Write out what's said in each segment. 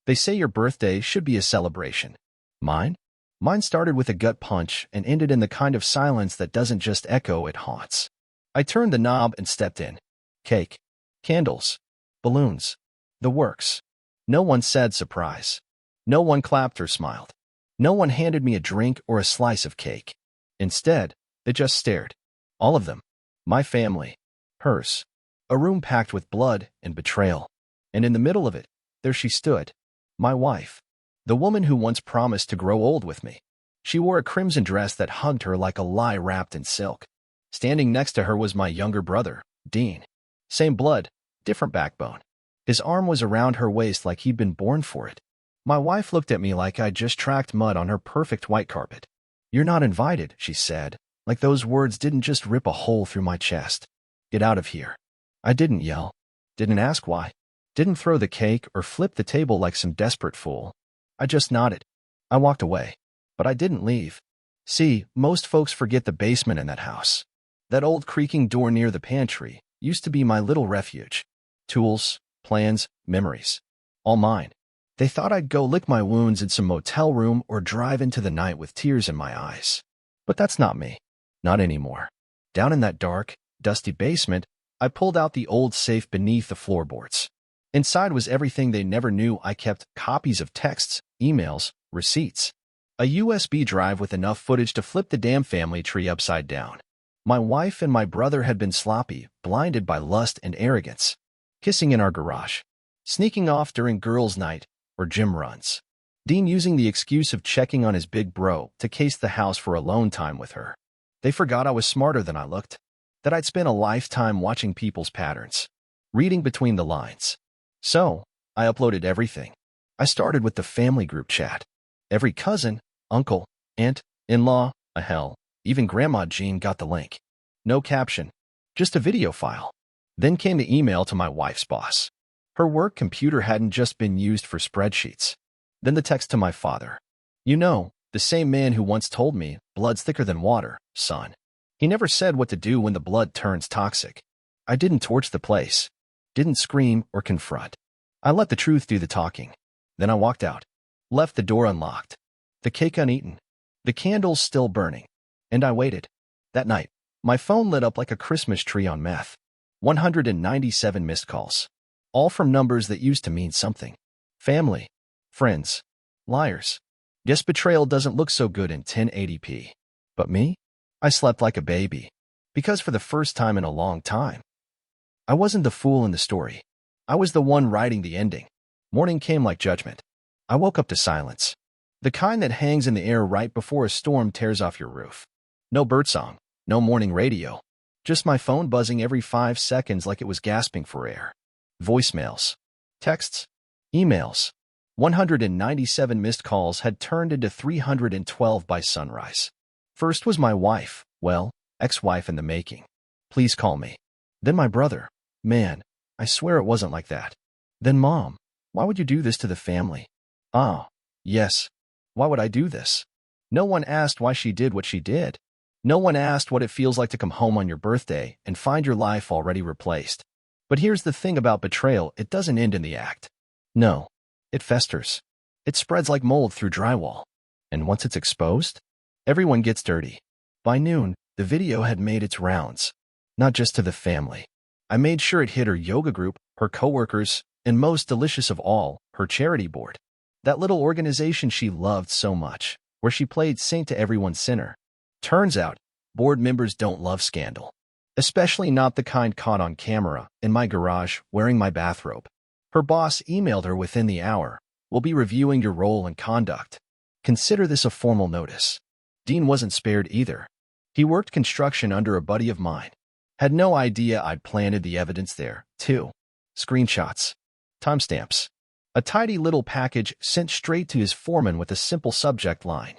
They say your birthday should be a celebration. Mine? Mine started with a gut punch and ended in the kind of silence that doesn't just echo, it haunts. I turned the knob and stepped in. Cake. Candles. Balloons. The works. No one said surprise. No one clapped or smiled. No one handed me a drink or a slice of cake. Instead, they just stared. All of them. My family. Hers. A room packed with blood and betrayal. And in the middle of it, there she stood. My wife. The woman who once promised to grow old with me. She wore a crimson dress that hugged her like a lie wrapped in silk. Standing next to her was my younger brother, Dean. Same blood, different backbone. His arm was around her waist like he'd been born for it. My wife looked at me like I'd just tracked mud on her perfect white carpet. "You're not invited," she said, like those words didn't just rip a hole through my chest. "Get out of here." I didn't yell. Didn't ask why. Didn't throw the cake or flip the table like some desperate fool. I just nodded. I walked away. But I didn't leave. See, most folks forget the basement in that house. That old creaking door near the pantry used to be my little refuge. Tools, plans, memories. All mine. They thought I'd go lick my wounds in some motel room or drive into the night with tears in my eyes. But that's not me. Not anymore. Down in that dark, dusty basement, I pulled out the old safe beneath the floorboards. Inside was everything they never knew. I kept copies of texts, emails, receipts. A USB drive with enough footage to flip the damn family tree upside down. My wife and my brother had been sloppy, blinded by lust and arrogance. Kissing in our garage. Sneaking off during girls' night or gym runs. Dean using the excuse of checking on his big bro to case the house for alone time with her. They forgot I was smarter than I looked. That I'd spent a lifetime watching people's patterns. Reading between the lines. So, I uploaded everything. I started with the family group chat. Every cousin, uncle, aunt, in-law, hell, even Grandma Jean got the link. No caption. Just a video file. Then came the email to my wife's boss. Her work computer hadn't just been used for spreadsheets. Then the text to my father. "You know, the same man who once told me, blood's thicker than water, son. He never said what to do when the blood turns toxic." I didn't torch the place. Didn't scream or confront. I let the truth do the talking. Then I walked out. Left the door unlocked. The cake uneaten. The candles still burning. And I waited. That night, my phone lit up like a Christmas tree on meth. 197 missed calls. All from numbers that used to mean something. Family. Friends. Liars. Guess betrayal doesn't look so good in 1080p. But me? I slept like a baby. Because for the first time in a long time, I wasn't the fool in the story. I was the one writing the ending. Morning came like judgment. I woke up to silence. The kind that hangs in the air right before a storm tears off your roof. No birdsong. No morning radio. Just my phone buzzing every 5 seconds like it was gasping for air. Voicemails. Texts. Emails. 197 missed calls had turned into 312 by sunrise. First was my wife, well, ex-wife in the making. "Please call me." Then my brother. "Man, I swear it wasn't like that." Then Mom. "Why would you do this to the family?" Ah, yes. Why would I do this? No one asked why she did what she did. No one asked what it feels like to come home on your birthday and find your life already replaced. But here's the thing about betrayal, it doesn't end in the act. No, it festers. It spreads like mold through drywall. And once it's exposed, everyone gets dirty. By noon, the video had made its rounds. Not just to the family. I made sure it hit her yoga group, her coworkers, and most delicious of all, her charity board. That little organization she loved so much, where she played saint to everyone's sinner. Turns out, board members don't love scandal. Especially not the kind caught on camera, in my garage, wearing my bathrobe. Her boss emailed her within the hour. "We'll be reviewing your role and conduct. Consider this a formal notice." Dean wasn't spared either. He worked construction under a buddy of mine. Had no idea I'd planted the evidence there, too. Screenshots. Timestamps. A tidy little package sent straight to his foreman with a simple subject line.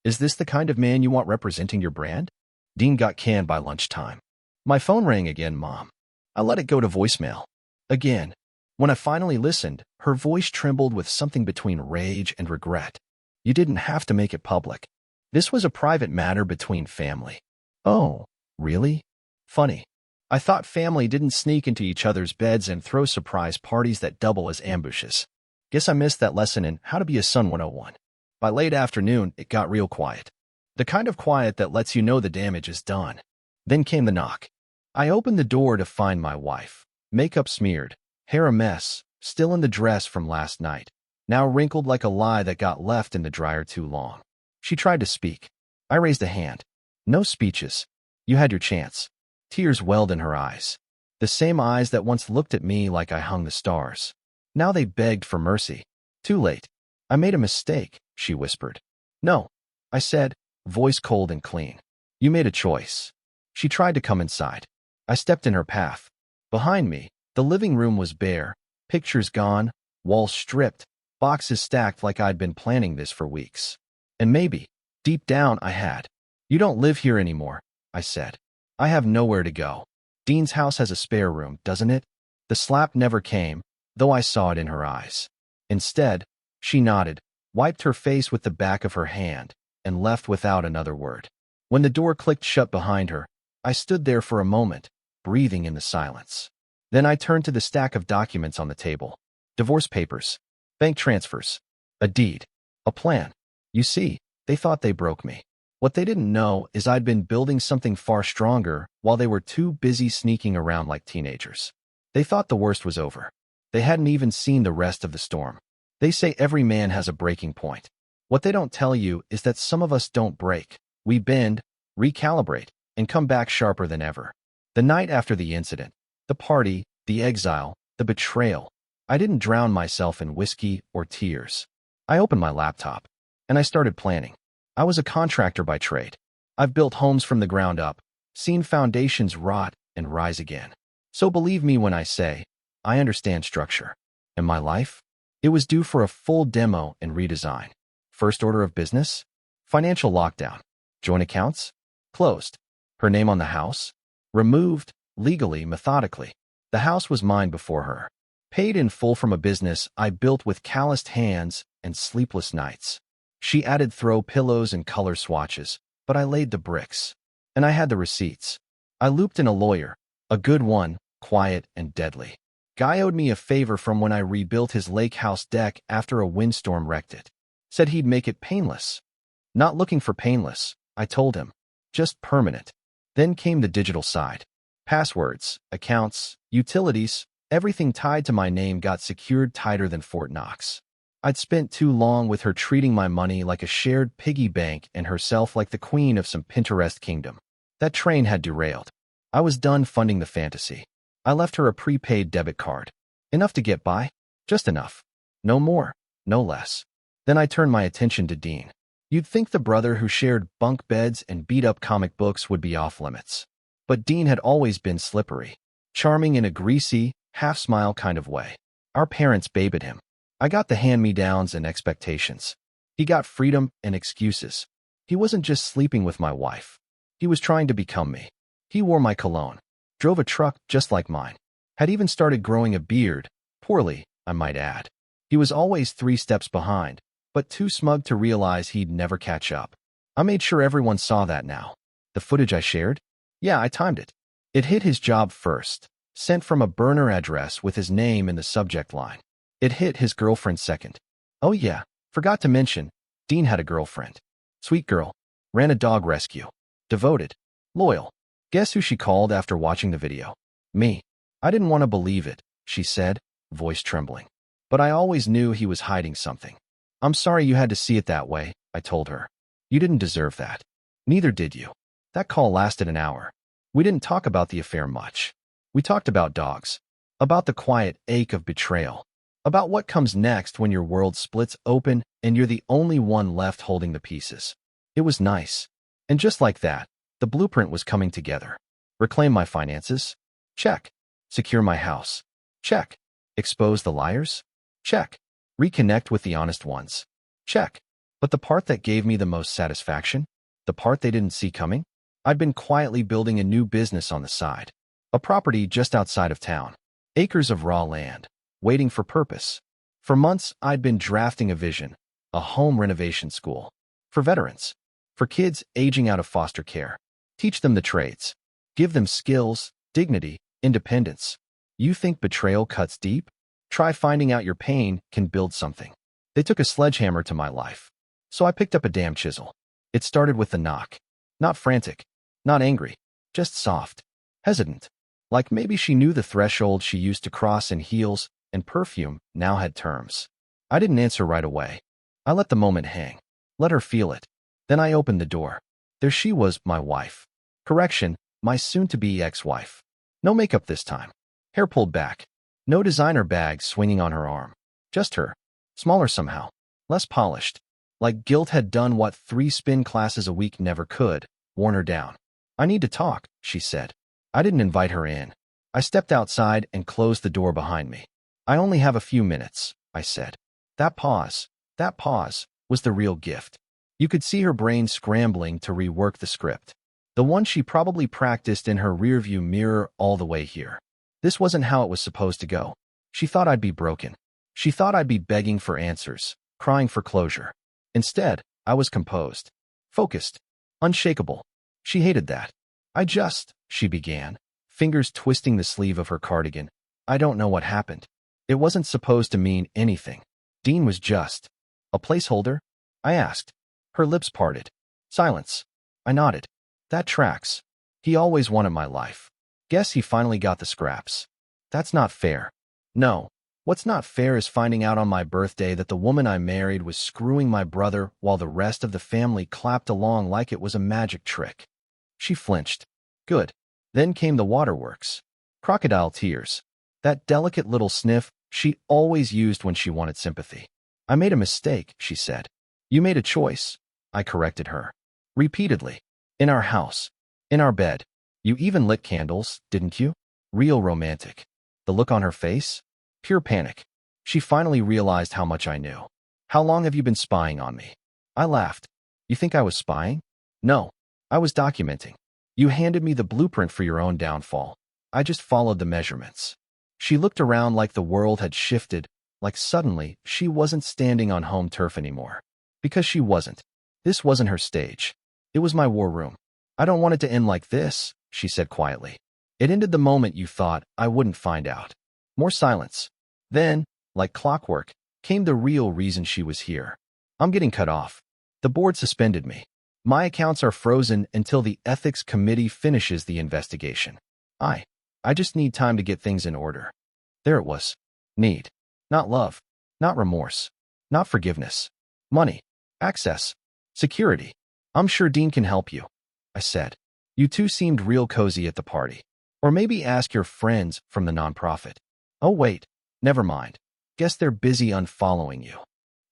"Is this the kind of man you want representing your brand?" Dean got canned by lunchtime. My phone rang again, Mom. I let it go to voicemail. Again. When I finally listened, her voice trembled with something between rage and regret. "You didn't have to make it public. This was a private matter between family." "Oh, really? Funny. I thought family didn't sneak into each other's beds and throw surprise parties that double as ambushes." Guess I missed that lesson in How to Be a Son 101. By late afternoon, it got real quiet. The kind of quiet that lets you know the damage is done. Then came the knock. I opened the door to find my wife. Makeup smeared, hair a mess, still in the dress from last night, now wrinkled like a lie that got left in the dryer too long. She tried to speak. I raised a hand. No speeches. You had your chance. Tears welled in her eyes. The same eyes that once looked at me like I hung the stars. Now they begged for mercy. Too late. I made a mistake, she whispered. No, I said, voice cold and clean. You made a choice. She tried to come inside. I stepped in her path. Behind me, the living room was bare, pictures gone, walls stripped, boxes stacked like I'd been planning this for weeks. And maybe, deep down, I had. You don't live here anymore, I said. I have nowhere to go. Dean's house has a spare room, doesn't it? The slap never came, though I saw it in her eyes. Instead, she nodded, wiped her face with the back of her hand, and left without another word. When the door clicked shut behind her, I stood there for a moment, breathing in the silence. Then I turned to the stack of documents on the table. Divorce papers, bank transfers, a deed, a plan. You see, they thought they broke me. What they didn't know is I'd been building something far stronger while they were too busy sneaking around like teenagers. They thought the worst was over. They hadn't even seen the rest of the storm. They say every man has a breaking point. What they don't tell you is that some of us don't break. We bend, recalibrate, and come back sharper than ever. The night after the incident, the party, the exile, the betrayal, I didn't drown myself in whiskey or tears. I opened my laptop, and I started planning. I was a contractor by trade. I've built homes from the ground up, seen foundations rot and rise again. So believe me when I say, I understand structure. And my life? It was due for a full demo and redesign. First order of business? Financial lockdown. Joint accounts? Closed. Her name on the house? Removed, legally, methodically. The house was mine before her. Paid in full from a business I built with calloused hands and sleepless nights. She added throw pillows and color swatches, but I laid the bricks. And I had the receipts. I looped in a lawyer, a good one, quiet and deadly. Guy owed me a favor from when I rebuilt his lake house deck after a windstorm wrecked it. Said he'd make it painless. Not looking for painless, I told him. Just permanent. Then came the digital side. Passwords, accounts, utilities, everything tied to my name got secured tighter than Fort Knox. I'd spent too long with her treating my money like a shared piggy bank and herself like the queen of some Pinterest kingdom. That train had derailed. I was done funding the fantasy. I left her a prepaid debit card. Enough to get by? Just enough. No more, no less. Then I turned my attention to Dean. You'd think the brother who shared bunk beds and beat-up comic books would be off limits. But Dean had always been slippery, charming in a greasy, half-smile kind of way. Our parents babied him. I got the hand-me-downs and expectations. He got freedom and excuses. He wasn't just sleeping with my wife. He was trying to become me. He wore my cologne, drove a truck just like mine, had even started growing a beard, poorly, I might add. He was always 3 steps behind, but too smug to realize he'd never catch up. I made sure everyone saw that now. The footage I shared? Yeah, I timed it. It hit his job first, sent from a burner address with his name in the subject line. It hit his girlfriend second. Oh yeah, forgot to mention, Dean had a girlfriend. Sweet girl. Ran a dog rescue. Devoted. Loyal. Guess who she called after watching the video? Me. I didn't want to believe it, she said, voice trembling. But I always knew he was hiding something. I'm sorry you had to see it that way, I told her. You didn't deserve that. Neither did you. That call lasted an hour. We didn't talk about the affair much. We talked about dogs. About the quiet ache of betrayal. About what comes next when your world splits open and you're the only one left holding the pieces. It was nice. And just like that, the blueprint was coming together. Reclaim my finances? Check. Secure my house? Check. Expose the liars? Check. Reconnect with the honest ones? Check. But the part that gave me the most satisfaction? The part they didn't see coming? I'd been quietly building a new business on the side. A property just outside of town. Acres of raw land. Waiting for purpose. For months, I'd been drafting a vision, a home renovation school. For veterans. For kids aging out of foster care. Teach them the trades. Give them skills, dignity, independence. You think betrayal cuts deep? Try finding out your pain can build something. They took a sledgehammer to my life. So I picked up a damn chisel. It started with the knock. Not frantic, not angry, just soft, hesitant. Like maybe she knew the threshold she used to cross in heels and perfume now had terms. I didn't answer right away. I let the moment hang. Let her feel it. Then I opened the door. There she was, my wife. Correction, my soon-to-be ex-wife. No makeup this time. Hair pulled back. No designer bag swinging on her arm. Just her. Smaller somehow. Less polished. Like guilt had done what 3 spin classes a week never could, worn her down. I need to talk, she said. I didn't invite her in. I stepped outside and closed the door behind me. I only have a few minutes, I said. That pause, was the real gift. You could see her brain scrambling to rework the script. The one she probably practiced in her rearview mirror all the way here. This wasn't how it was supposed to go. She thought I'd be broken. She thought I'd be begging for answers, crying for closure. Instead, I was composed, focused, unshakable. She hated that. She began, fingers twisting the sleeve of her cardigan. I don't know what happened. It wasn't supposed to mean anything. Dean was just a placeholder? I asked. Her lips parted. Silence. I nodded. That tracks. He always wanted my life. Guess he finally got the scraps. That's not fair. No. What's not fair is finding out on my birthday that the woman I married was screwing my brother while the rest of the family clapped along like it was a magic trick. She flinched. Good. Then came the waterworks. Crocodile tears. That delicate little sniff she always used when she wanted sympathy. I made a mistake, she said. You made a choice. I corrected her. Repeatedly. In our house. In our bed. You even lit candles, didn't you? Real romantic. The look on her face? Pure panic. She finally realized how much I knew. How long have you been spying on me? I laughed. You think I was spying? No. I was documenting. You handed me the blueprint for your own downfall. I just followed the measurements. She looked around like the world had shifted, like suddenly she wasn't standing on home turf anymore. Because she wasn't. This wasn't her stage. It was my war room. I don't want it to end like this, she said quietly. It ended the moment you thought I wouldn't find out. More silence. Then, like clockwork, came the real reason she was here. I'm getting cut off. The board suspended me. My accounts are frozen until the ethics committee finishes the investigation. I just need time to get things in order. There it was. Need. Not love. Not remorse. Not forgiveness. Money. Access. Security. I'm sure Dean can help you, I said. You two seemed real cozy at the party. Or maybe ask your friends from the nonprofit. Oh wait, never mind. Guess they're busy unfollowing you.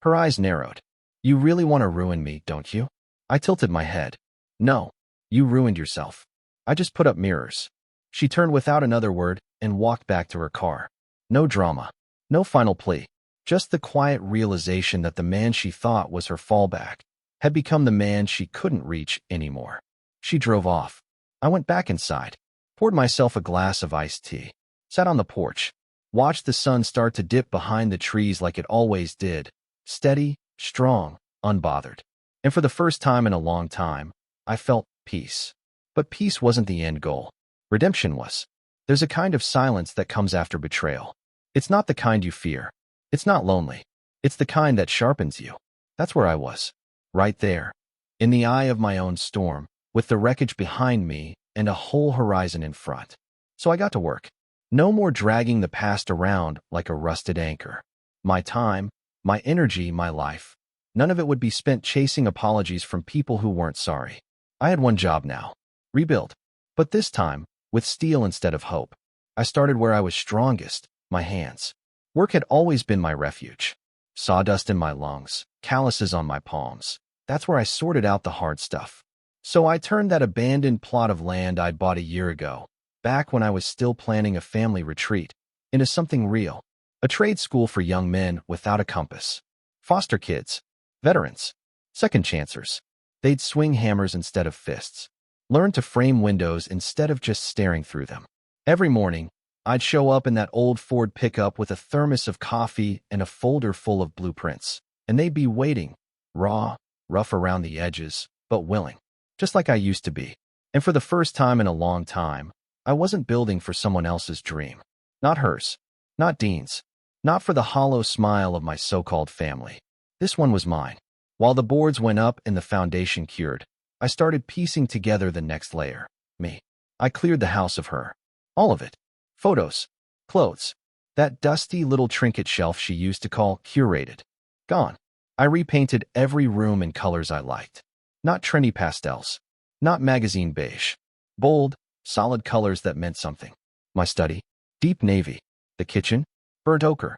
Her eyes narrowed. You really want to ruin me, don't you? I tilted my head. No, you ruined yourself. I just put up mirrors. She turned without another word and walked back to her car. No drama. No final plea. Just the quiet realization that the man she thought was her fallback had become the man she couldn't reach anymore. She drove off. I went back inside, poured myself a glass of iced tea, sat on the porch, watched the sun start to dip behind the trees like it always did, steady, strong, unbothered. And for the first time in a long time, I felt peace. But peace wasn't the end goal. Redemption was. There's a kind of silence that comes after betrayal. It's not the kind you fear. It's not lonely. It's the kind that sharpens you. That's where I was. Right there. In the eye of my own storm, with the wreckage behind me and a whole horizon in front. So I got to work. No more dragging the past around like a rusted anchor. My time, my energy, my life. None of it would be spent chasing apologies from people who weren't sorry. I had one job now. Rebuild. But this time, with steel instead of hope. I started where I was strongest, my hands. Work had always been my refuge. Sawdust in my lungs, calluses on my palms. That's where I sorted out the hard stuff. So I turned that abandoned plot of land I'd bought a year ago, back when I was still planning a family retreat, into something real. A trade school for young men without a compass. Foster kids. Veterans. Second chancers. They'd swing hammers instead of fists. Learn to frame windows instead of just staring through them. Every morning, I'd show up in that old Ford pickup with a thermos of coffee and a folder full of blueprints, and they'd be waiting, raw, rough around the edges, but willing, just like I used to be. And for the first time in a long time, I wasn't building for someone else's dream. Not hers. Not Dean's. Not for the hollow smile of my so-called family. This one was mine. While the boards went up and the foundation cured, I started piecing together the next layer. Me. I cleared the house of her. All of it. Photos. Clothes. That dusty little trinket shelf she used to call curated. Gone. I repainted every room in colors I liked. Not trendy pastels. Not magazine beige. Bold, solid colors that meant something. My study. Deep navy. The kitchen. Burnt ochre.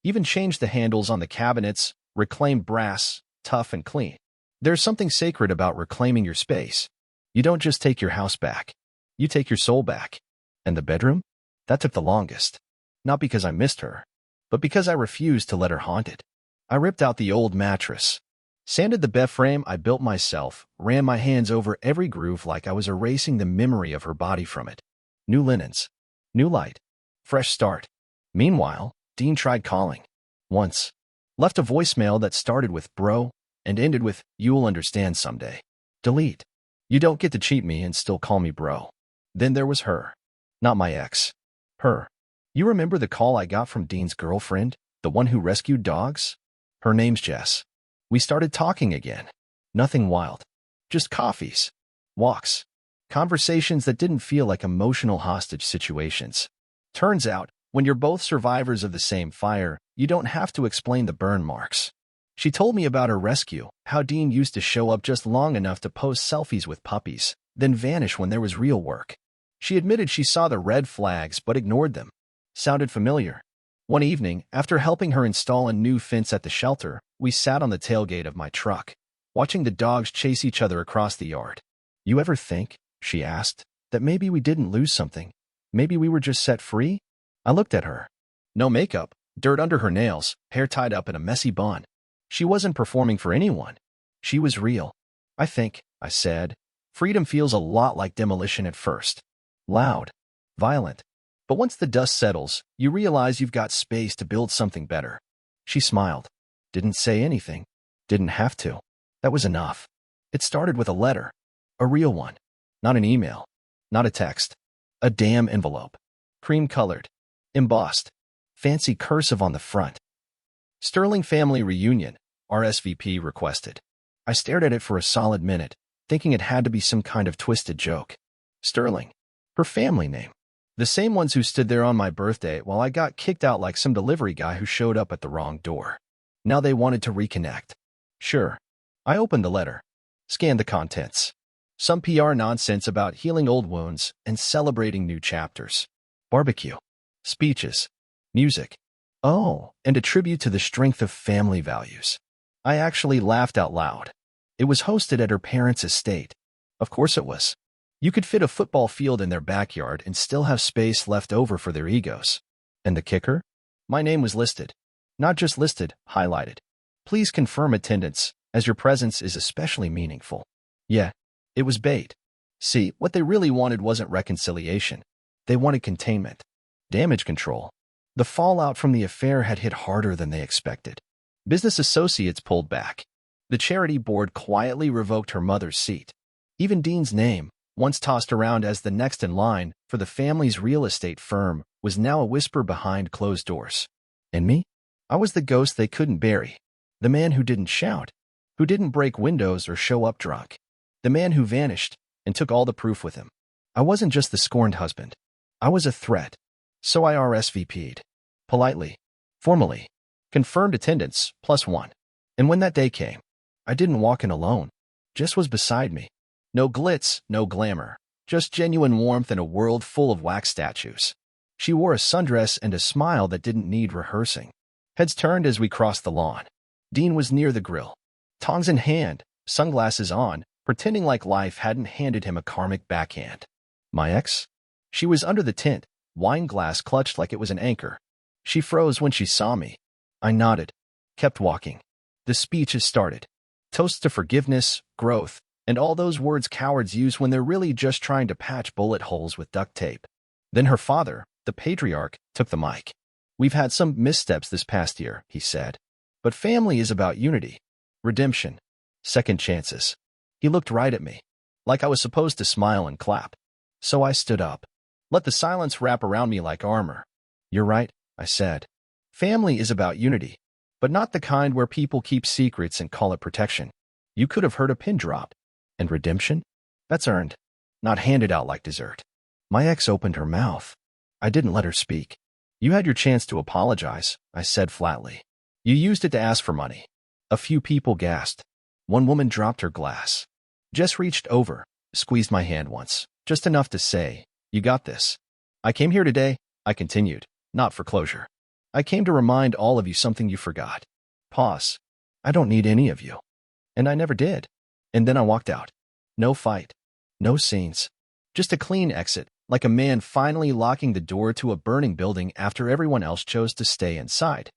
Even changed the handles on the cabinets, reclaimed brass, tough and clean. There's something sacred about reclaiming your space. You don't just take your house back. You take your soul back. And the bedroom? That took the longest. Not because I missed her, but because I refused to let her haunt it. I ripped out the old mattress, sanded the bed frame I built myself, ran my hands over every groove like I was erasing the memory of her body from it. New linens. New light. Fresh start. Meanwhile, Dean tried calling. Once. Left a voicemail that started with bro and ended with you'll understand someday. Delete. You don't get to cheat me and still call me bro. Then there was her. Not my ex. Her. You remember the call I got from Dean's girlfriend, the one who rescued dogs? Her name's Jess. We started talking again. Nothing wild. Just coffees. Walks. Conversations that didn't feel like emotional hostage situations. Turns out, when you're both survivors of the same fire, you don't have to explain the burn marks. She told me about her rescue, how Dean used to show up just long enough to post selfies with puppies, then vanish when there was real work. She admitted she saw the red flags but ignored them. Sounded familiar. One evening, after helping her install a new fence at the shelter, we sat on the tailgate of my truck, watching the dogs chase each other across the yard. You ever think, she asked, that maybe we didn't lose something? Maybe we were just set free? I looked at her. No makeup, dirt under her nails, hair tied up in a messy bun. She wasn't performing for anyone. She was real. I think, I said, freedom feels a lot like demolition at first. Loud. Violent. But once the dust settles, you realize you've got space to build something better. She smiled. Didn't say anything. Didn't have to. That was enough. It started with a letter. A real one. Not an email. Not a text. A damn envelope. Cream-colored. Embossed. Fancy cursive on the front. Sterling Family Reunion, RSVP requested. I stared at it for a solid minute, thinking it had to be some kind of twisted joke. Sterling. Her family name. The same ones who stood there on my birthday while I got kicked out like some delivery guy who showed up at the wrong door. Now they wanted to reconnect. Sure. I opened the letter. Scanned the contents. Some PR nonsense about healing old wounds and celebrating new chapters. Barbecue. Speeches. Music. Oh, and a tribute to the strength of family values. I actually laughed out loud. It was hosted at her parents' estate. Of course it was. You could fit a football field in their backyard and still have space left over for their egos. And the kicker? My name was listed. Not just listed, highlighted. Please confirm attendance, as your presence is especially meaningful. Yeah, it was bait. See, what they really wanted wasn't reconciliation. They wanted containment. Damage control. The fallout from the affair had hit harder than they expected. Business associates pulled back. The charity board quietly revoked her mother's seat. Even Dean's name, once tossed around as the next in line for the family's real estate firm, was now a whisper behind closed doors. And me? I was the ghost they couldn't bury. The man who didn't shout, who didn't break windows or show up drunk. The man who vanished and took all the proof with him. I wasn't just the scorned husband. I was a threat. So I RSVP'd. Politely. Formally. Confirmed attendance, +1. And when that day came, I didn't walk in alone. Jess was beside me. No glitz, no glamour. Just genuine warmth in a world full of wax statues. She wore a sundress and a smile that didn't need rehearsing. Heads turned as we crossed the lawn. Dean was near the grill. Tongs in hand, sunglasses on, pretending like life hadn't handed him a karmic backhand. My ex? She was under the tent, wine glass clutched like it was an anchor. She froze when she saw me. I nodded. Kept walking. The speech has started. Toasts to forgiveness, growth, and all those words cowards use when they're really just trying to patch bullet holes with duct tape. Then her father, the patriarch, took the mic. We've had some missteps this past year, he said. But family is about unity, redemption, second chances. He looked right at me, like I was supposed to smile and clap. So I stood up. Let the silence wrap around me like armor. You're right, I said. Family is about unity, but not the kind where people keep secrets and call it protection. You could have heard a pin drop. And redemption? That's earned, not handed out like dessert. My ex opened her mouth. I didn't let her speak. You had your chance to apologize, I said flatly. You used it to ask for money. A few people gasped. One woman dropped her glass. Jess reached over, squeezed my hand once, just enough to say, "You got this." I came here today, I continued, not for closure. I came to remind all of you something you forgot. Pause. I don't need any of you. And I never did. And then I walked out. No fight. No scenes. Just a clean exit, like a man finally locking the door to a burning building after everyone else chose to stay inside.